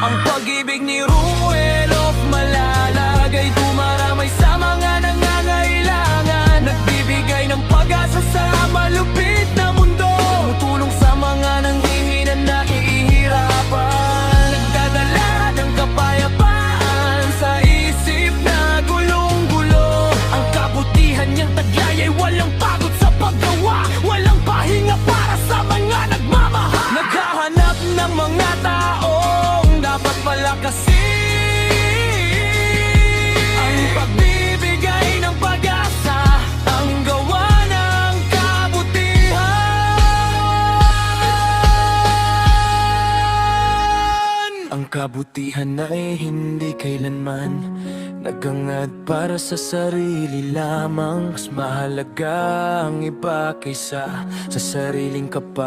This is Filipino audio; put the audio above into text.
Ang pag-ibig ni Ruel of Malala ay dumaramay sa mga nangangailangan, nagbibigay ng pag-asa sa malupit na mundo, tumutulong sa mga nanghihinan na ihihirapan, nagdadala ng kapayapaan sa isip na gulong-gulo. Ang kabutihan niyang taglay ay walang pagod sa paggawa, walang pahinga para sa mga nagmamahal. Naghahanap ng mga taong dapat palakasin, ang pagbibigay ng pag-asa, ang gawa ng kabutihan. Ang kabutihan ay hindi kailanman nagangad para sa sarili lamang. Mas mahalaga ang iba kaysa sa sariling kapakanan.